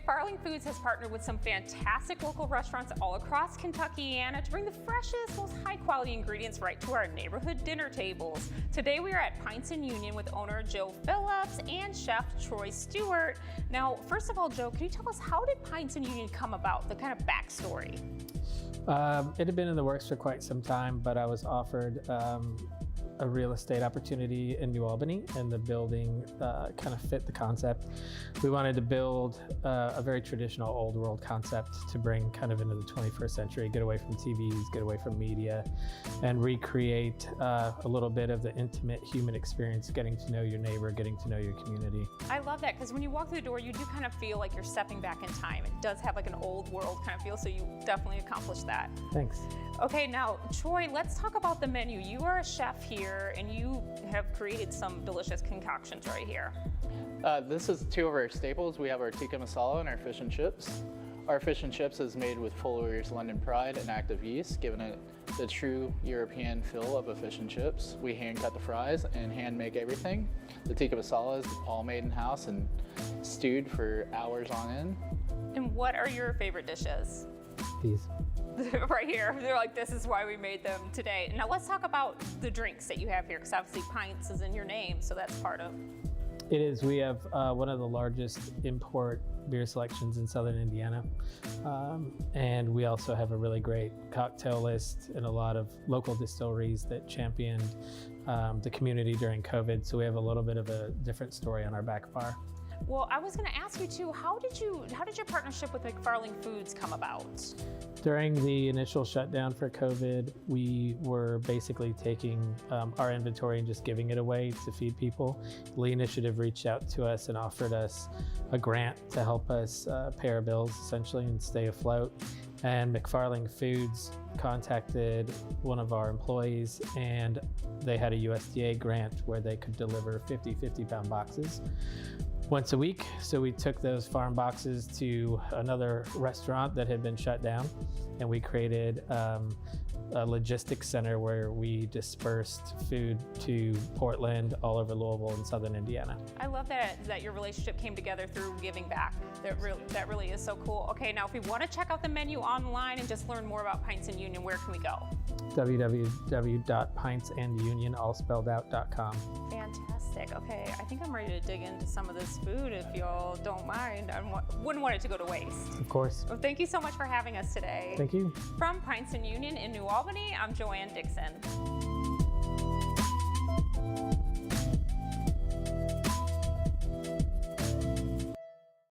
McFarling Foods has partnered with some fantastic local restaurants all across Kentucky to bring the freshest, most high-quality ingredients right to our neighborhood dinner tables. Today we are at Pints Union with owner Joe Phillips and chef Troy Stewart. Now, first of all, Joe, can you tell us, how did Pints Union come about, the kind of backstory? It had been in the works for quite some time, but I was offered a real estate opportunity in New Albany, and the building kind of fit the concept. We wanted to build a very traditional old world concept to bring kind of into the 21st century, get away from TVs, get away from media, and recreate a little bit of the intimate human experience, getting to know your neighbor, getting to know your community. I love that, because when you walk through the door, you do kind of feel like you're stepping back in time. It does have like an old world kind of feel, so you definitely accomplished that. Thanks. Okay, now Troy, let's talk about the menu. You are a chef here, and you have created some delicious concoctions right here. This is two of our staples. We have our tikka masala and our fish and chips. Our fish and chips is made with Fuller's London Pride and active yeast, giving it the true European feel of a fish and chips. We hand cut the fries and hand make everything. The tikka masala is all made in-house and stewed for hours on end. And what are your favorite dishes? These. Right here, they're like, this is why we made them today. Now let's talk about the drinks that you have here, because obviously Pints is in your name, so that's part of. It is. We have one of the largest import beer selections in Southern Indiana. And we also have a really great cocktail list and a lot of local distilleries that championed the community during COVID. So we have a little bit of a different story on our back bar. Well, I was going to ask you too, how did your partnership with McFarling Foods come about? During the initial shutdown for COVID, we were basically taking our inventory and just giving it away to feed people. The Lee Initiative reached out to us and offered us a grant to help us pay our bills essentially and stay afloat. And McFarling Foods contacted one of our employees, and they had a USDA grant where they could deliver 50-pound boxes once a week. So we took those farm boxes to another restaurant that had been shut down, and we created a logistics center where we dispersed food to Portland, all over Louisville and Southern Indiana. I love that your relationship came together through giving back. That really is so cool. Okay, now if we want to check out the menu online and just learn more about Pints and Union, where can we go? www.pintsandunion.com. Fantastic. Okay, I think I'm ready to dig into some of this food if y'all don't mind. I wouldn't want it to go to waste. Of course. Well, thank you so much for having us today. Thank you. From Pints and Union in New Albany, I'm Joanne Dixon.